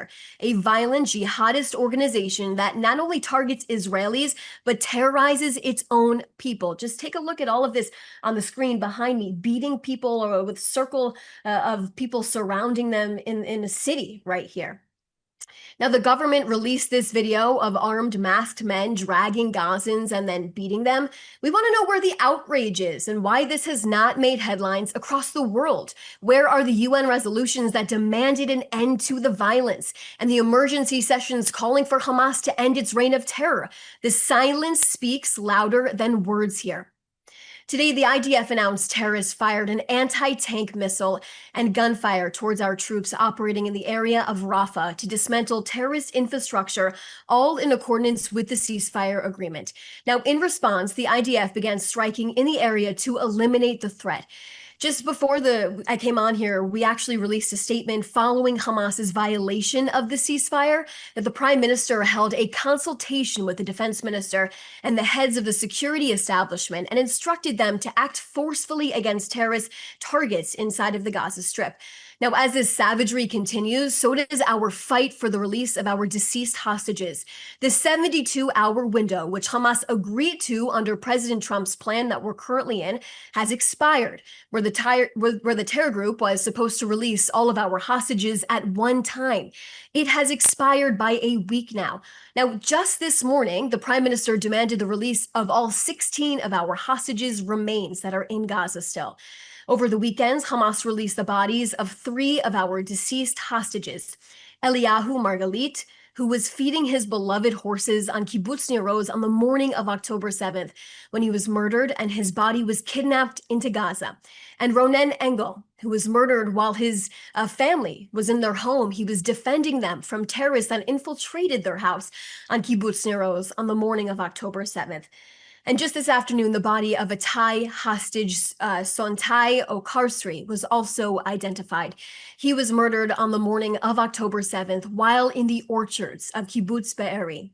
here, a violent jihadist organization that not only targets Israelis, but terrorizes its own people. Just take a look at all of this on the screen behind me, beating people or with circle of people surrounding them in a city right here. Now, the government released this video of armed masked men dragging Gazans and then beating them. We want to know where the outrage is and why this has not made headlines across the world. Where are the UN resolutions that demanded an end to the violence and the emergency sessions calling for Hamas to end its reign of terror? The silence speaks louder than words here. Today, the IDF announced terrorists fired an anti-tank missile and gunfire towards our troops operating in the area of Rafah to dismantle terrorist infrastructure, all in accordance with the ceasefire agreement. Now, in response, the IDF began striking in the area to eliminate the threat. Just before I came on here, we actually released a statement following Hamas's violation of the ceasefire that the prime minister held a consultation with the defense minister and the heads of the security establishment and instructed them to act forcefully against terrorist targets inside of the Gaza Strip. Now, as this savagery continues, so does our fight for the release of our deceased hostages. The 72-hour window, which Hamas agreed to under President Trump's plan that we're currently in, has expired, where the terror group was supposed to release all of our hostages at one time. It has expired by a week now. Now, just this morning, the prime minister demanded the release of all 16 of our hostages' remains that are in Gaza still. Over the weekends, Hamas released the bodies of 3 of our deceased hostages. Eliyahu Margalit, who was feeding his beloved horses on Kibbutz Nir Oz on the morning of October 7th, when he was murdered and his body was kidnapped into Gaza. And Ronen Engel, who was murdered while his family was in their home. He was defending them from terrorists that infiltrated their house on Kibbutz Nir Oz on the morning of October 7th. And just this afternoon, the body of a Thai hostage, Sontai Okarsri, was also identified. He was murdered on the morning of October 7th while in the orchards of Kibbutz Be'eri.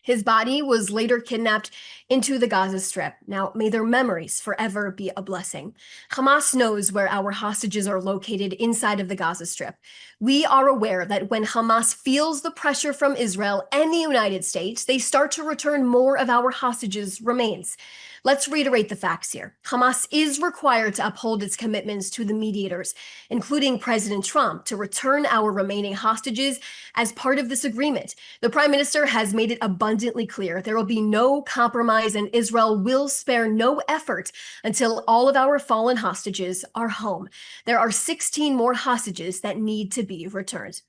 His body was later kidnapped into the Gaza Strip. Now, may their memories forever be a blessing. Hamas knows where our hostages are located inside of the Gaza Strip. We are aware that when Hamas feels the pressure from Israel and the United States, they start to return more of our hostages' remains. Let's reiterate the facts here. Hamas is required to uphold its commitments to the mediators, including President Trump, to return our remaining hostages as part of this agreement. The prime minister has made it abundantly clear there will be no compromise and Israel will spare no effort until all of our fallen hostages are home. There are 16 more hostages that need to be returned.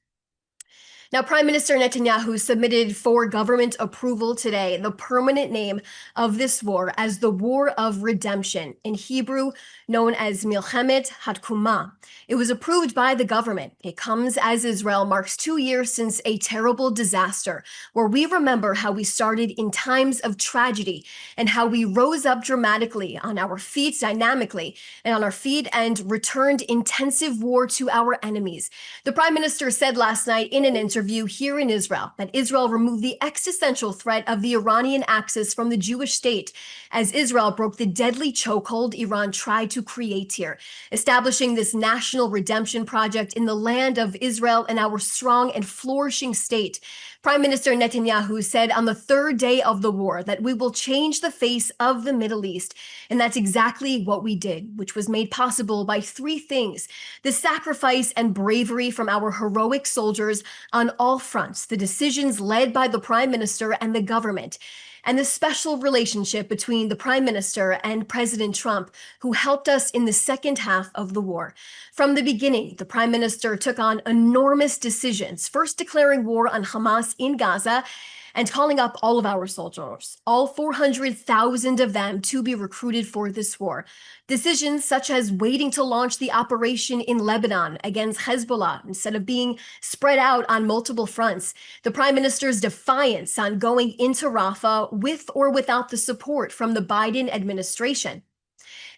Now, Prime Minister Netanyahu submitted for government approval today the permanent name of this war as the War of Redemption, in Hebrew known as Milchemet Hatkuma. It was approved by the government. It comes as Israel marks 2 years since a terrible disaster, where we remember how we started in times of tragedy and how we rose up dramatically on our feet, dynamically, and returned intensive war to our enemies. The Prime Minister said last night in an interview here in Israel that Israel removed the existential threat of the Iranian axis from the Jewish state as Israel broke the deadly chokehold Iran tried to create here, establishing this national redemption project in the land of Israel and our strong and flourishing state. Prime Minister Netanyahu said on the 3rd day of the war that we will change the face of the Middle East. And that's exactly what we did, which was made possible by 3 things: the sacrifice and bravery from our heroic soldiers on all fronts, the decisions led by the Prime Minister and the government, and the special relationship between the Prime Minister and President Trump, who helped us in the second half of the war. From the beginning, the Prime Minister took on enormous decisions, first declaring war on Hamas in Gaza and calling up all of our soldiers, all 400,000 of them, to be recruited for this war. Decisions such as waiting to launch the operation in Lebanon against Hezbollah instead of being spread out on multiple fronts. The Prime Minister's defiance on going into Rafah with or without the support from the Biden administration.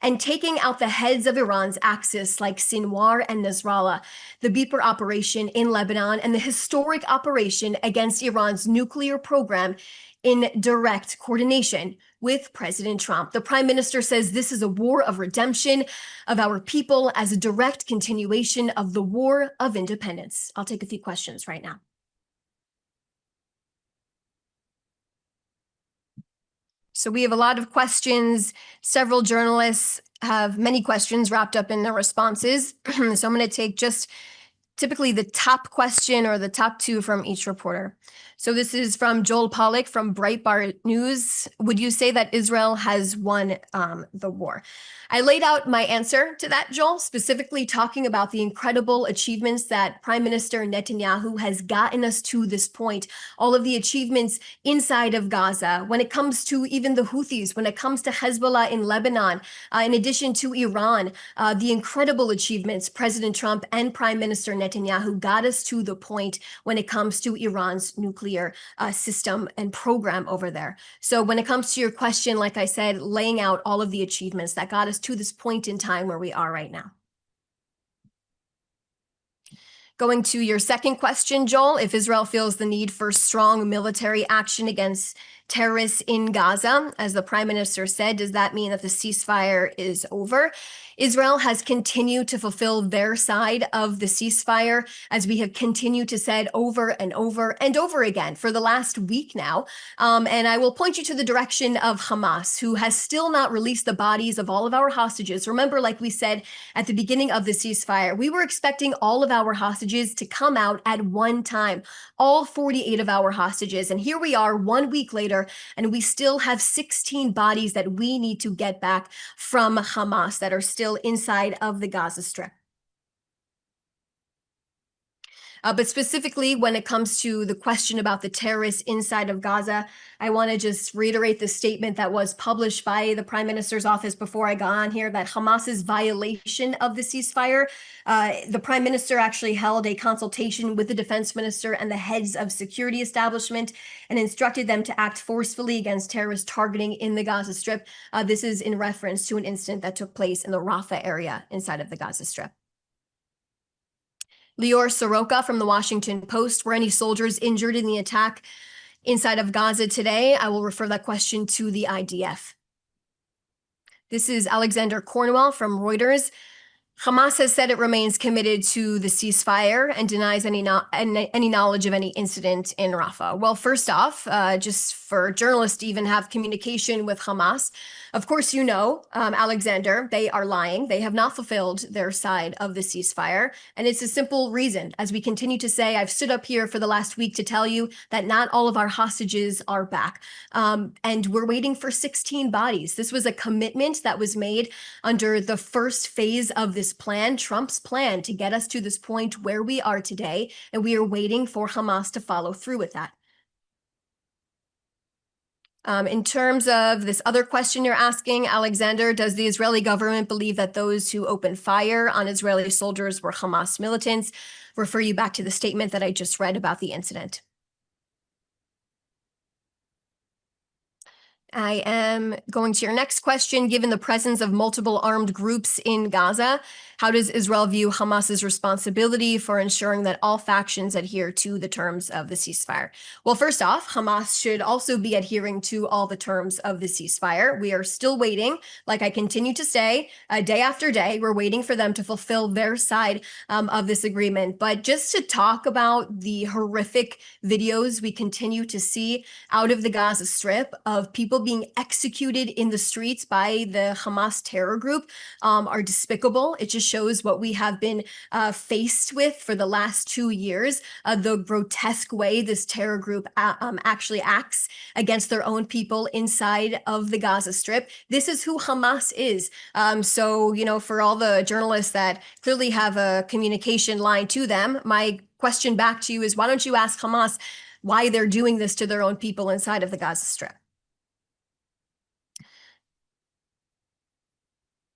And taking out the heads of Iran's axis like Sinwar and Nasrallah, the Beeper operation in Lebanon, and the historic operation against Iran's nuclear program in direct coordination with President Trump. The Prime Minister says this is a war of redemption of our people as a direct continuation of the War of Independence. I'll take a few questions right now. So we have a lot of questions. Several journalists have many questions wrapped up in their responses. So I'm going to take just typically the top question or the top two from each reporter. So this is from Joel Pollack from Breitbart News. Would you say that Israel has won the war? I laid out my answer to that, Joel, specifically talking about the incredible achievements that Prime Minister Netanyahu has gotten us to this point, all of the achievements inside of Gaza, when it comes to even the Houthis, when it comes to Hezbollah in Lebanon, in addition to Iran, the incredible achievements President Trump and Prime Minister Netanyahu got us to the point when it comes to Iran's nuclear system and program over there. So when it comes to your question, like I said, laying out all of the achievements that got us to this point in time where we are right now. Going to your second question, Joel, if Israel feels the need for strong military action against terrorists in Gaza, as the Prime Minister said, does that mean that the ceasefire is over? Israel has continued to fulfill their side of the ceasefire, as we have continued to said over and over and over again for the last week now. And I will point you to the direction of Hamas, who has still not released the bodies of all of our hostages. Remember, like we said at the beginning of the ceasefire, we were expecting all of our hostages to come out at one time, all 48 of our hostages. And here we are 1 week later, and we still have 16 bodies that we need to get back from Hamas that are still inside of the Gaza Strip. But specifically, when it comes to the question about the terrorists inside of Gaza, I want to just reiterate the statement that was published by the Prime Minister's office before I got on here, that Hamas's violation of the ceasefire, the Prime Minister actually held a consultation with the Defense Minister and the heads of security establishment and instructed them to act forcefully against terrorist targeting in the Gaza Strip. This is in reference to an incident that took place in the Rafah area inside of the Gaza Strip. Lior Soroka from the Washington Post, were any soldiers injured in the attack inside of Gaza today? I will refer that question to the IDF. This is Alexander Cornwell from Reuters. Hamas has said it remains committed to the ceasefire and denies any knowledge of any incident in Rafah. Well, first off, just for journalists to even have communication with Hamas, of course, you know, Alexander, they are lying. They have not fulfilled their side of the ceasefire. And it's a simple reason. As we continue to say, I've stood up here for the last week to tell you that not all of our hostages are back. And we're waiting for 16 bodies. This was a commitment that was made under the first phase of this plan, Trump's plan to get us to this point where we are today. And we are waiting for Hamas to follow through with that. In terms of this other question you're asking, Alexander, does the Israeli government believe that those who opened fire on Israeli soldiers were Hamas militants? Refer you back to the statement that I just read about the incident. I am going to your next question. Given the presence of multiple armed groups in Gaza, how does Israel view Hamas's responsibility for ensuring that all factions adhere to the terms of the ceasefire? Well, first off, Hamas should also be adhering to all the terms of the ceasefire. We are still waiting, like I continue to say, day after day, we're waiting for them to fulfill their side of this agreement. But just to talk about the horrific videos we continue to see out of the Gaza Strip of people being executed in the streets by the Hamas terror group are despicable. It just shows what we have been faced with for the last 2 years, the grotesque way this terror group actually acts against their own people inside of the Gaza Strip. This is who Hamas is. So, you know, for all the journalists that clearly have a communication line to them, my question back to you is, why don't you ask Hamas why they're doing this to their own people inside of the Gaza Strip?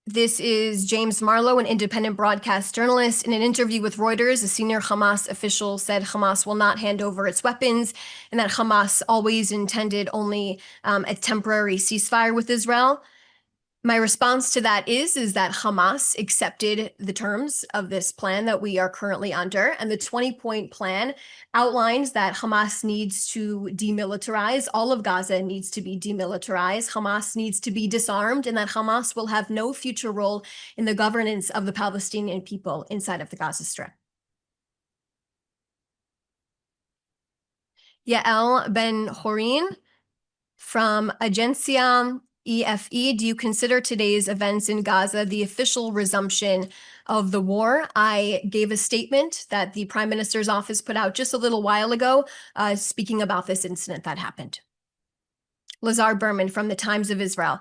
This is James Marlowe, an independent broadcast journalist. In an interview with Reuters, a senior Hamas official said Hamas will not hand over its weapons and that Hamas always intended only a temporary ceasefire with Israel. My response to that is that Hamas accepted the terms of this plan that we are currently under, and the 20-point plan outlines that Hamas needs to demilitarize. All of Gaza needs to be demilitarized. Hamas needs to be disarmed, and that Hamas will have no future role in the governance of the Palestinian people inside of the Gaza Strip. Yael Ben-Horin From Agencia EFE, do you consider today's events in Gaza the official resumption of the war? I gave a statement that the Prime Minister's office put out just a little while ago, speaking about this incident that happened. Lazar Berman from the Times of Israel.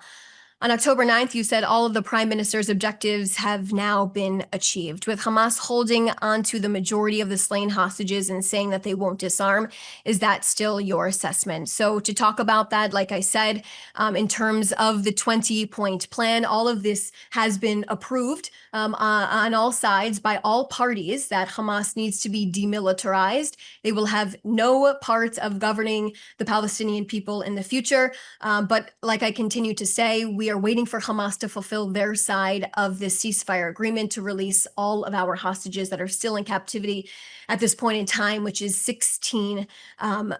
On October 9th, you said all of the prime minister's objectives have now been achieved. With Hamas holding onto the majority of the slain hostages and saying that they won't disarm, is that still your assessment? So to talk about that, like I said, in terms of the 20-point plan, all of this has been approved on all sides by all parties that Hamas needs to be demilitarized. They will have no part of governing the Palestinian people in the future. But like I continue to say, we are waiting for Hamas to fulfill their side of this ceasefire agreement to release all of our hostages that are still in captivity at this point in time, which is 16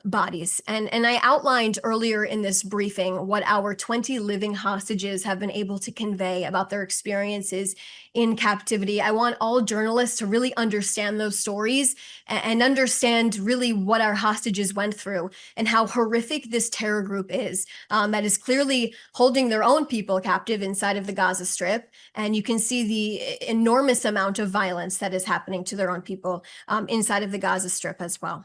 bodies. And I outlined earlier in this briefing what our 20 living hostages have been able to convey about their experiences in captivity. I want all journalists to really understand those stories and understand really what our hostages went through and how horrific this terror group is, that is clearly holding their own people captive inside of the Gaza Strip. And you can see the enormous amount of violence that is happening to their own people inside of the Gaza Strip as well.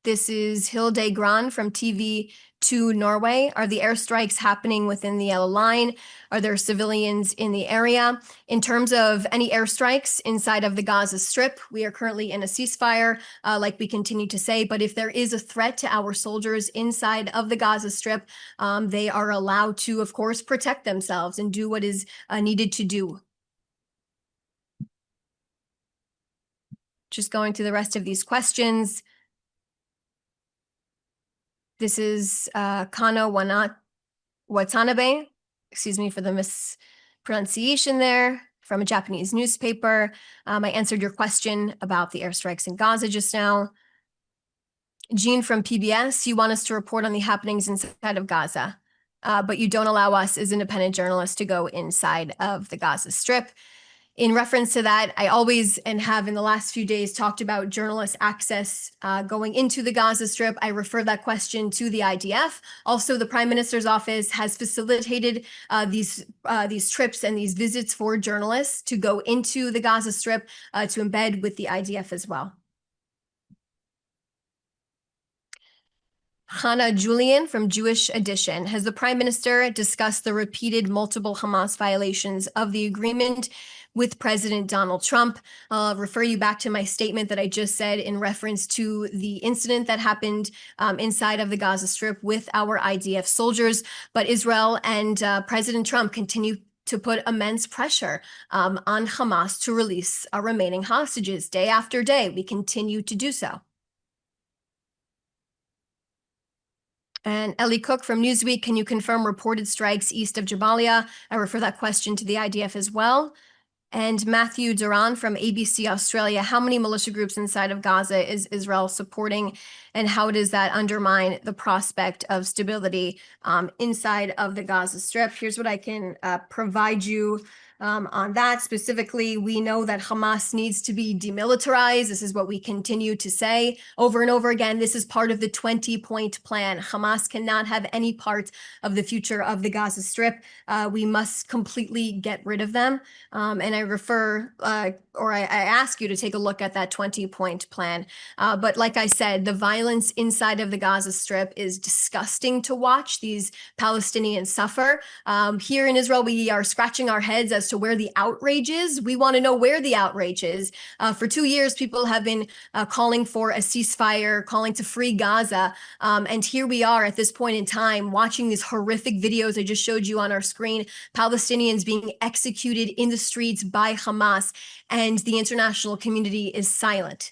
This is Hilde Gran from TV2 Norway. Are the airstrikes happening within the yellow line? Are there civilians in the area? In terms of any airstrikes inside of the Gaza Strip, we are currently in a ceasefire, like we continue to say, but if there is a threat to our soldiers inside of the Gaza Strip, they are allowed to, of course, protect themselves and do what is needed to do. Just going through the rest of these questions. This is Kano Watanabe, excuse me for the mispronunciation there, from a Japanese newspaper. I answered your question about the airstrikes in Gaza just now. Jean from PBS, you want us to report on the happenings inside of Gaza, but you don't allow us as independent journalists to go inside of the Gaza Strip. In reference to that, I always and have in the last few days talked about journalist access going into the Gaza Strip. I refer that question to the IDF. Also, the Prime Minister's office has facilitated these trips and these visits for journalists to go into the Gaza Strip to embed with the IDF as well. Hannah Julian from Jewish Edition. Has the Prime Minister discussed the repeated multiple Hamas violations of the agreement with President Donald Trump? I'll refer you back to my statement that I just said in reference to the incident that happened inside of the Gaza Strip with our IDF soldiers. But Israel and President Trump continue to put immense pressure on Hamas to release our remaining hostages day after day. We continue to do so. And Ellie Cook from Newsweek, can you confirm reported strikes east of Jabalia? I refer that question to the IDF as well. And Matthew Duran from ABC Australia, how many militia groups inside of Gaza is Israel supporting, and how does that undermine the prospect of stability inside of the Gaza Strip? Here's what I can provide you on that. Specifically, we know that Hamas needs to be demilitarized. This is what we continue to say over and over again. This is part of the 20-point plan. Hamas cannot have any part of the future of the Gaza Strip. We must completely get rid of them. And I refer, or I ask you to take a look at that 20-point plan. But like I said, the violence inside of the Gaza Strip is disgusting to watch. These Palestinians suffer. Here in Israel, we are scratching our heads as to where the outrage is. We want to know where the outrage is. For 2 years, people have been calling for a ceasefire, calling to free Gaza. And here we are at this point in time, watching these horrific videos I just showed you on our screen, Palestinians being executed in the streets by Hamas, and the international community is silent.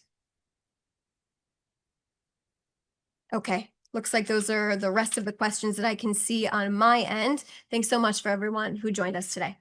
Okay, looks like those are the rest of the questions that I can see on my end. Thanks so much for everyone who joined us today.